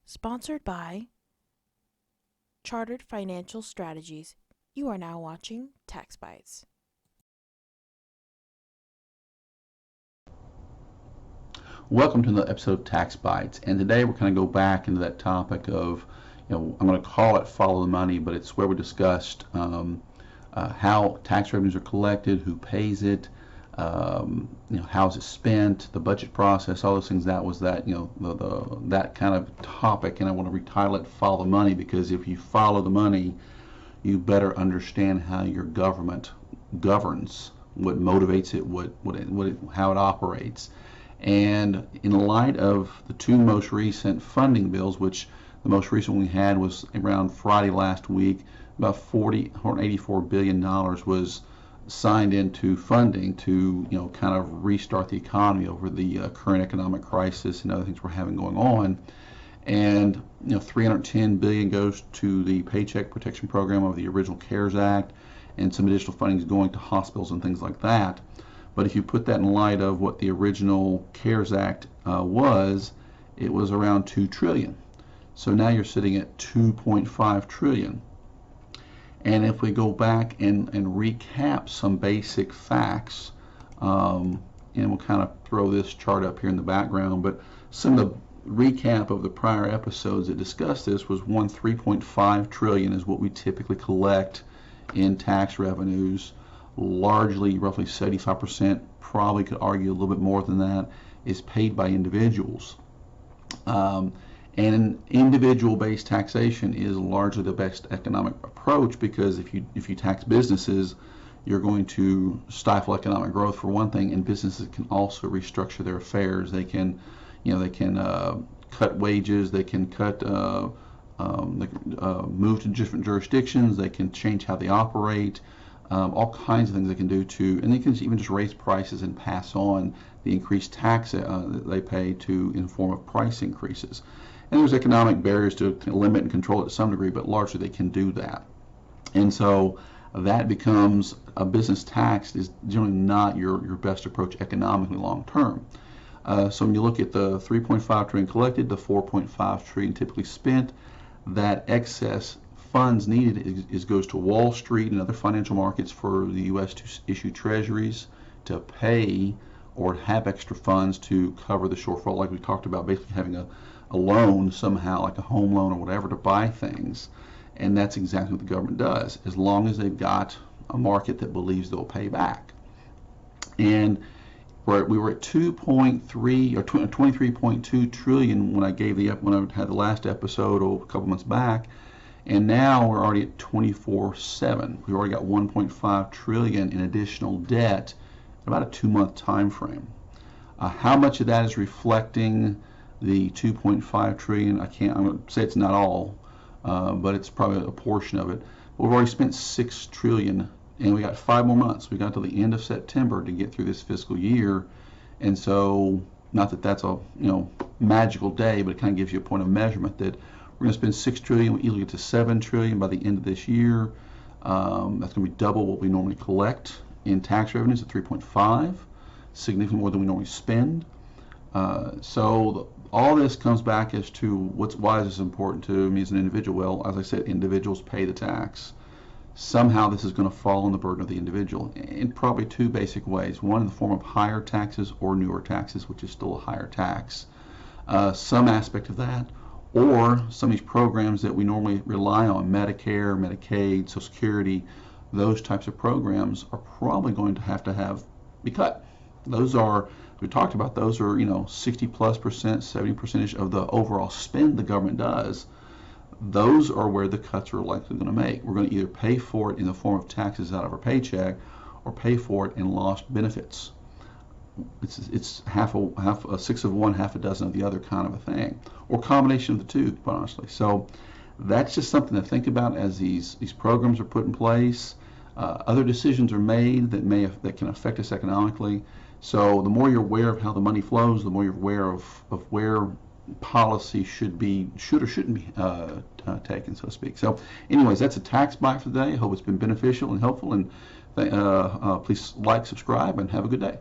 Sponsored by Chartered Financial Strategies. You are now watching Tax Bytes. Welcome to another episode of Tax Bytes, and today we're going to go back into that topic of, I'm going to call it follow the money, but it's where we discussed how tax revenues are collected, who pays it, how is it spent, the budget process, all those things. That was that, that kind of topic, and I want to retitle it "Follow the Money," because if you follow the money, you better understand how your government governs, what motivates it, how it operates. And in light of the two most recent funding bills, which the most recent we had was around Friday last week, about $84 billion was signed into funding to, kind of restart the economy over the current economic crisis and other things we're having going on. And $310 billion goes to the Paycheck Protection Program of the original CARES Act, and some additional funding is going to hospitals and things like that. But if you put that in light of what the original CARES Act was, it was around $2 trillion. So now you're sitting at $2.5 trillion. And if we go back and recap some basic facts, and we'll kind of throw this chart up here in the background, but some of the recap of the prior episodes that discussed this was 3.5 trillion is what we typically collect in tax revenues. Largely, roughly 75%, probably could argue a little bit more than that, is paid by individuals. And individual-based taxation is largely the best economic approach, because if you tax businesses, you're going to stifle economic growth for one thing, and businesses can also restructure their affairs. They can, cut wages, they can move to different jurisdictions, they can change how they operate. All kinds of things they can do and they can even just raise prices and pass on the increased tax that they pay in the form of price increases. And there's economic barriers to limit and control it to some degree, but largely they can do that. And so that becomes a business tax is generally not your best approach economically long term. So when you look at the 3.5 trillion collected, the 4.5 trillion typically spent, that excess funds needed goes to Wall Street and other financial markets for the U.S. to issue treasuries to pay or have extra funds to cover the shortfall, like we talked about, basically having a loan somehow, like a home loan or whatever, to buy things. And that's exactly what the government does, as long as they've got a market that believes they'll pay back. And we were at 2.3 or 23.2 trillion when I had the last episode a couple months back. And now we're already at 24/7. We've already got 1.5 trillion in additional debt in about a 2-month time frame. How much of that is reflecting the 2.5 trillion? I'm going to say it's not all, but it's probably a portion of it. But we've already spent 6 trillion, and we got 5 more months. We got to the end of September to get through this fiscal year. And so, not that that's a magical day, but it kind of gives you a point of measurement that we're going to spend 6 trillion. We easily get to 7 trillion by the end of this year. That's going to be double what we normally collect in tax revenues at 3.5, significantly more than we normally spend. So all this comes back as to why is this important to me as an individual? Well, as I said, individuals pay the tax. Somehow this is going to fall on the burden of the individual in probably 2 basic ways. One, in the form of higher taxes or newer taxes, which is still a higher tax. Some aspect of that, or some of these programs that we normally rely on, Medicare, Medicaid, Social Security, those types of programs are probably going to have be cut. Those are, we talked about, those are 60+%, 70% of the overall spend the government does. Those are where the cuts are likely going to make. We're going to either pay for it in the form of taxes out of our paycheck, or pay for it in lost benefits. It's half a six of one, half a dozen of the other kind of a thing, or combination of the two, quite honestly. So that's just something to think about as these programs are put in place. Other decisions are made that can affect us economically. So the more you're aware of how the money flows, the more you're aware of where policy should or shouldn't be taken, so to speak. So anyways, that's a tax bite for today. I hope it's been beneficial and helpful, and please like, subscribe, and have a good day.